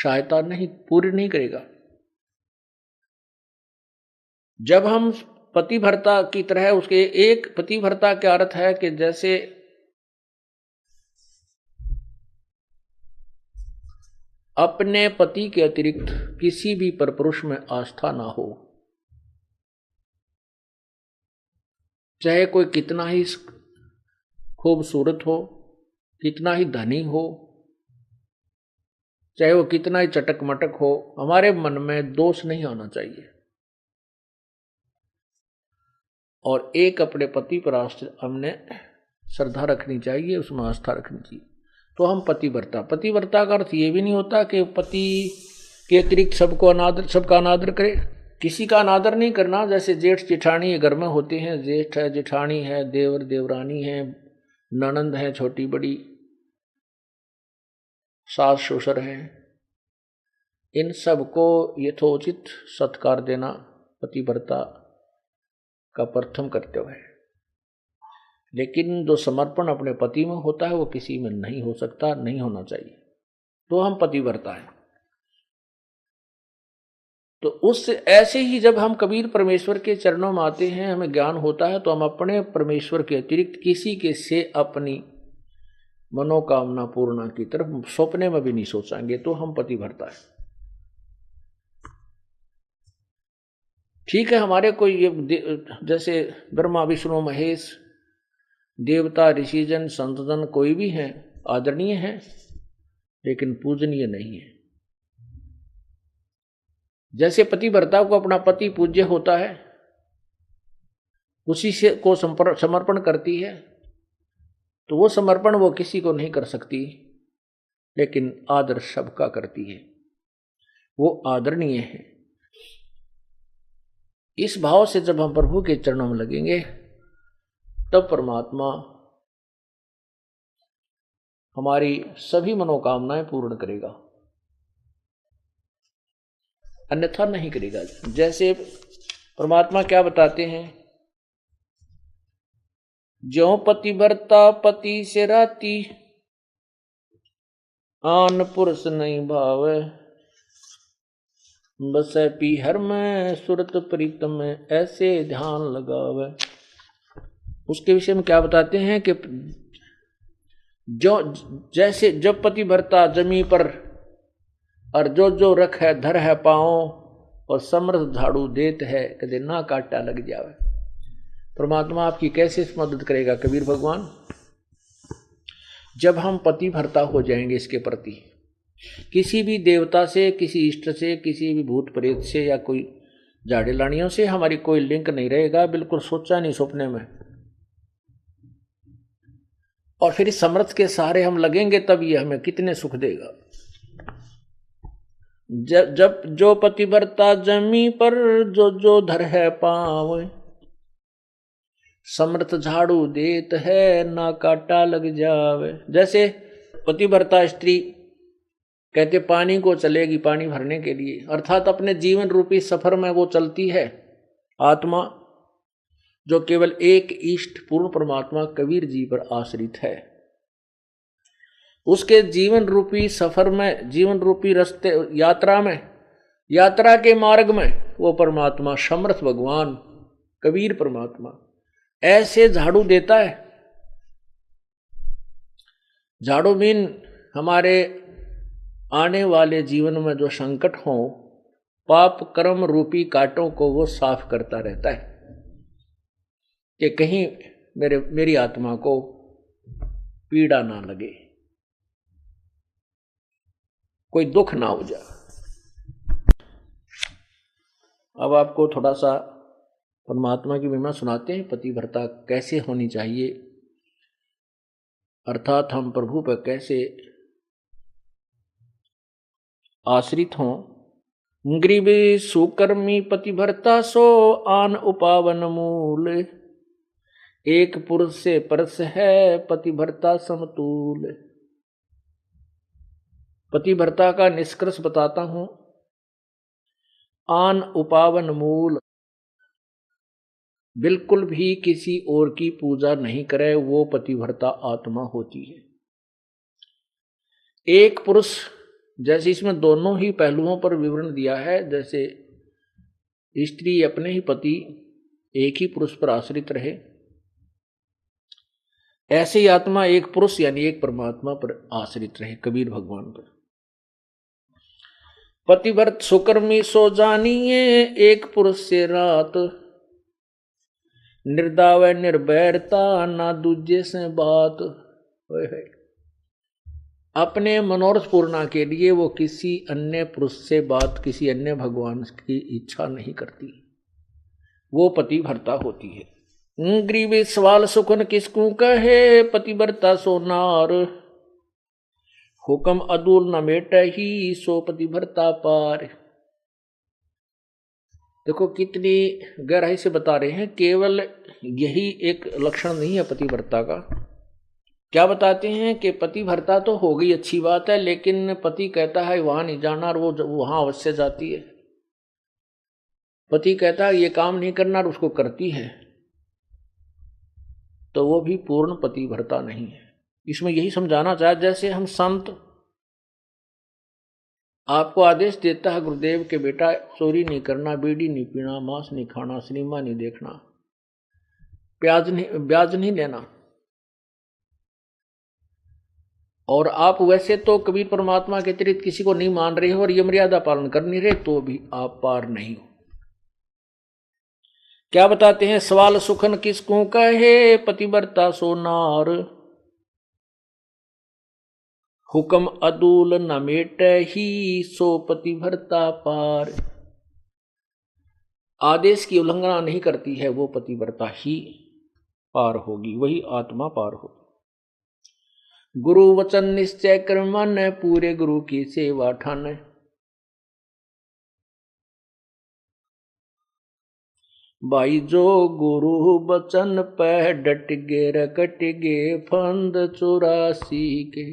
सहायता नहीं पूरी नहीं करेगा। जब हम पतिव्रता की तरह उसके एक पतिव्रता का अर्थ है कि जैसे अपने पति के अतिरिक्त किसी भी परपुरुष में आस्था ना हो, चाहे कोई कितना ही खूबसूरत हो, कितना ही धनी हो, चाहे वो कितना ही चटक मटक हो, हमारे मन में दोष नहीं आना चाहिए। और एक अपने पति पर हमने श्रद्धा रखनी चाहिए, उसमें आस्था रखनी चाहिए, तो हम पतिव्रता का अर्थ ये भी नहीं होता कि पति के अतिरिक्त सबका अनादर करे, किसी का अनादर नहीं करना। जैसे जेठ जेठानी घर में होते हैं, जेठ है, जेठानी है, देवर देवरानी है, ननंद है छोटी बड़ी, सास ससुर हैं, इन सबको यथोचित सत्कार देना पतिव्रता का प्रथम कर्तव्य है। लेकिन जो समर्पण अपने पति में होता है वो किसी में नहीं हो सकता, नहीं होना चाहिए, तो हम पतिव्रता हैं। तो उस ऐसे ही जब हम कबीर परमेश्वर के चरणों में आते हैं, हमें ज्ञान होता है, तो हम अपने परमेश्वर के अतिरिक्त किसी के से अपनी मनोकामना पूर्णा की तरफ सपने में भी नहीं सोचेंगे, तो हम पतिव्रता है। ठीक है, हमारे कोई जैसे ब्रह्मा विष्णु महेश देवता ऋषिजन संतजन कोई भी हैं, आदरणीय हैं, लेकिन पूजनीय नहीं है। जैसे पतिव्रता को अपना पति पूज्य होता है, उसी से को समर्पण करती है, तो वो समर्पण वो किसी को नहीं कर सकती, लेकिन आदर सबका करती है, वो आदरणीय है। इस भाव से जब हम प्रभु के चरणों में लगेंगे, तब परमात्मा हमारी सभी मनोकामनाएं पूर्ण करेगा, अन्यथा नहीं करेगा। जैसे परमात्मा क्या बताते हैं, ज्यों पतिव्रता पति से राती, आन पुरुष नहीं भावे, बसे पीहर में सुरत प्रीतम में, ऐसे ध्यान लगावे। उसके विषय में क्या बताते हैं कि जो जैसे जब पतिव्रता जमी पर और जो जो रख है धर है पाओ, और समर्थ झाड़ू देत है कदे ना काटा लग जावे। परमात्मा आपकी कैसे मदद करेगा कबीर भगवान? जब हम पतिव्रता हो जाएंगे इसके प्रति, किसी भी देवता से, किसी इष्ट से, किसी भी भूत प्रेत से या कोई झाड़े लानियों से हमारी कोई लिंक नहीं रहेगा, बिल्कुल सोचा नहीं सपने में, और फिर इस समर्थ के सहारे हम लगेंगे, तब ये हमें कितने सुख देगा। जब जो पतिव्रता जमी पर जो जो धर है पाँव, समर्थ झाड़ू देत है ना काटा लग जावे। जैसे पतिव्रता स्त्री कहते पानी को चलेगी पानी भरने के लिए, अर्थात अपने जीवन रूपी सफर में वो चलती है। आत्मा जो केवल एक इष्ट पूर्ण परमात्मा कबीर जी पर आश्रित है, उसके जीवन रूपी सफर में, जीवन रूपी रास्ते यात्रा में, यात्रा के मार्ग में वो परमात्मा समर्थ भगवान कबीर परमात्मा ऐसे झाड़ू देता है। झाड़ू मीन हमारे आने वाले जीवन में जो संकट हो, पाप कर्म रूपी कांटों को वो साफ करता रहता है कि कहीं मेरी आत्मा को पीड़ा ना लगे, कोई दुख ना हो जाए। अब आपको थोड़ा सा परमात्मा की महिमा सुनाते हैं, पतिव्रता कैसे होनी चाहिए, अर्थात हम प्रभु पर कैसे आश्रित हों। ग्रीव सुकर्मी पतिव्रता सो आन उपावन मूल, एक पुरुष से परस है पतिव्रता समतूल। पतिव्रता का निष्कर्ष बताता हूं। आन उपावन मूल, बिल्कुल भी किसी और की पूजा नहीं करे, वो पतिव्रता आत्मा होती है। एक पुरुष जैसे इसमें दोनों ही पहलुओं पर विवरण दिया है, जैसे स्त्री अपने ही पति एक ही पुरुष पर आश्रित रहे, ऐसे ही आत्मा एक पुरुष यानी एक परमात्मा पर आश्रित रहे, कबीर भगवान पर। पतिव्रत सुकर्मी सो जानिए, एक पुरुष से रात, निर्दाव निर्भयता ना दूजे से बात। अपने मनोरथ पूर्णा के लिए वो किसी अन्य पुरुष से बात, किसी अन्य भगवान की इच्छा नहीं करती, वो पतिव्रता होती है। ग्रीवी सवाल सुखन किसको कहे, पतिव्रता सो नार, हुक्म अदूल न मेट ही, सो पतिव्रता पार। देखो कितनी गहराई से बता रहे हैं, केवल यही एक लक्षण नहीं है पतिव्रता का। क्या बताते हैं कि पतिव्रता तो हो गई, अच्छी बात है, लेकिन पति कहता है वहां नहीं जाना और वो वहां अवश्य जाती है। पति कहता है ये काम नहीं करना और उसको करती है, तो वो भी पूर्ण पतिव्रता नहीं है। इसमें यही समझाना चाहे, जैसे हम संत आपको आदेश देता है गुरुदेव के बेटा चोरी नहीं करना, बीड़ी नहीं पीना, मांस नहीं खाना, सिनेमा नहीं देखना, ब्याज नहीं लेना, और आप वैसे तो कबीर परमात्मा के अतिरिक्त किसी को नहीं मान रहे हो और ये मर्यादा पालन कर नहीं रहे, तो भी आप पार नहीं हो। क्या बताते हैं, सवाल सुखन किसको कहे, पतिव्रता सो नार, हुक्म अदूल न मेट ही, सो पतिव्रता पार। आदेश की उल्लंघना नहीं करती है वो पतिव्रता ही पार होगी, वही आत्मा पार होगी। गुरु वचन निश्चय कर मन, पूरे गुरु की सेवा ठान। भाई जो गुरु वचन पे डट गे रकट गे फंद 84 के,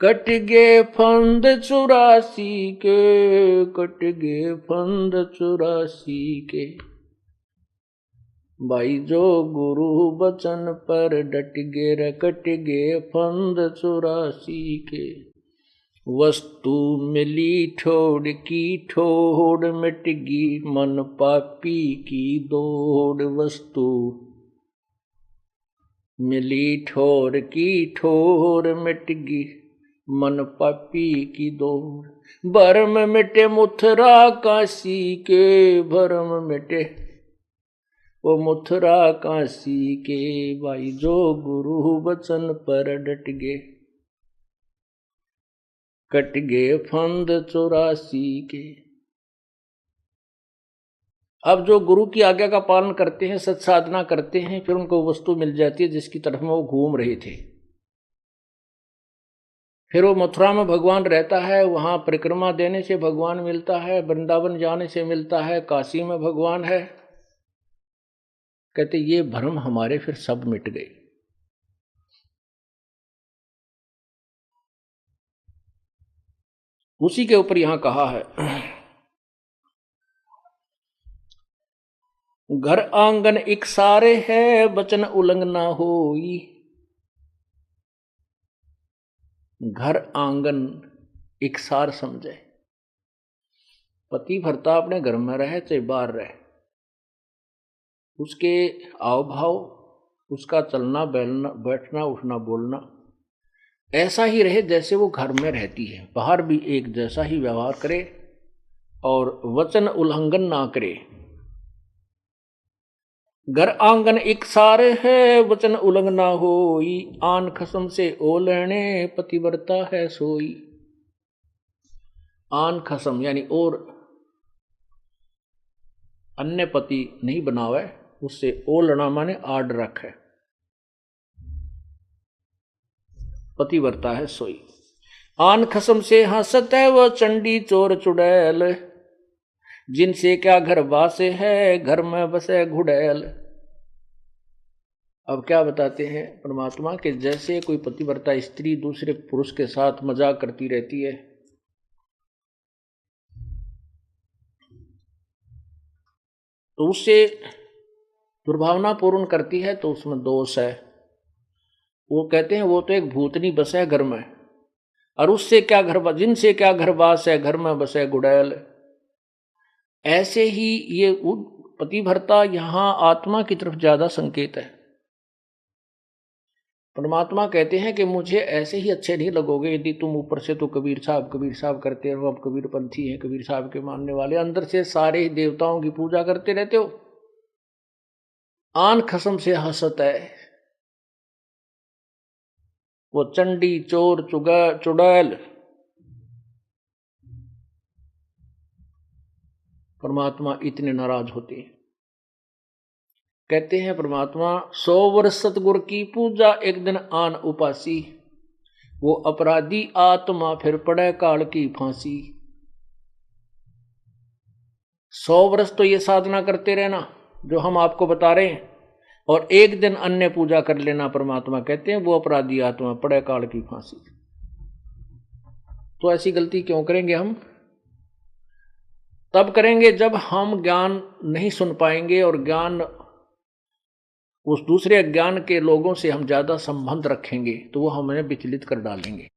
कट गे फंद 84 के, कट गे फंद 84 के। भाई जो गुरु बचन पर डट गे रकट गे फंद 84 के। वस्तु मिली ठोड़ की ठोड़, मिट गी मन पापी की दौड़। वस्तु मिली ठोर की ठोर, मिट गी मन पापी की दौड़। भरम मिटे मुथरा काशी के, भरम मिटे वो मुथरा काशी के। भाई जो गुरु वचन पर डट गे, कट गे फंद 84 के। अब जो गुरु की आज्ञा का पालन करते हैं, सत्साधना करते हैं, फिर उनको वस्तु मिल जाती है जिसकी तरफ में वो घूम रहे थे। फिर वो मथुरा में भगवान रहता है, वहां परिक्रमा देने से भगवान मिलता है, वृंदावन जाने से मिलता है, काशी में भगवान है। कहते ये भ्रम हमारे फिर सब मिट गए। उसी के ऊपर यहां कहा है, घर आंगन एक सारे है, वचन उल्लंघना होई। घर आंगन एक सार समझे, पति भरता अपने घर में रहे चाहे बाहर रहे, उसके आव भाव, उसका चलना बैठना उठना बोलना ऐसा ही रहे जैसे वो घर में रहती है। बाहर भी एक जैसा ही व्यवहार करे और वचन उल्लंघन ना करे। घर आंगन एक सारे है, वचन उल्लंघना होई। आन खसम से ओलने, पतिव्रता है सोई। आन खसम यानी और अन्य पति नहीं बनावे, उससे ओलना माने आड रखे, पतिव्रता है सोई। आन खसम से हंसत है वो चंडी चोर चुड़ैल। जिनसे क्या घर बासे है, घर में बसे घुड़ैल। अब क्या बताते हैं परमात्मा के, जैसे कोई पतिव्रता स्त्री दूसरे पुरुष के साथ मजाक करती रहती है, तो उससे दुर्भावना पूर्ण करती है, तो उसमें दोष है। वो कहते हैं वो तो एक भूतनी बसा है घर में, और उससे क्या घर, जिनसे क्या घरवास है, घर में बसे गुड़ैल। ऐसे ही ये पतिव्रता यहां आत्मा की तरफ ज्यादा संकेत है। परमात्मा कहते हैं कि मुझे ऐसे ही अच्छे नहीं लगोगे यदि तुम ऊपर से तो कबीर साहब करते हो, अब कबीर पंथी हैं, कबीर साहब के मानने वाले, अंदर से सारे ही देवताओं की पूजा करते रहते हो, आन खसम से हंसत है। वो चंडी चोर चुड़ैल परमात्मा इतने नाराज होते हैं। कहते हैं परमात्मा 100 वर्ष सतगुरु की पूजा एक दिन आन उपासी, वो अपराधी आत्मा फिर पड़े काल की फांसी। 100 वर्ष तो ये साधना करते रहना जो हम आपको बता रहे हैं, और एक दिन अन्य पूजा कर लेना, परमात्मा कहते हैं वो अपराधी आत्मा पड़े काल की फांसी। तो ऐसी गलती क्यों करेंगे हम? तब करेंगे जब हम ज्ञान नहीं सुन पाएंगे और ज्ञान उस दूसरे ज्ञान के लोगों से हम ज्यादा संबंध रखेंगे तो वो हमें विचलित कर डालेंगे।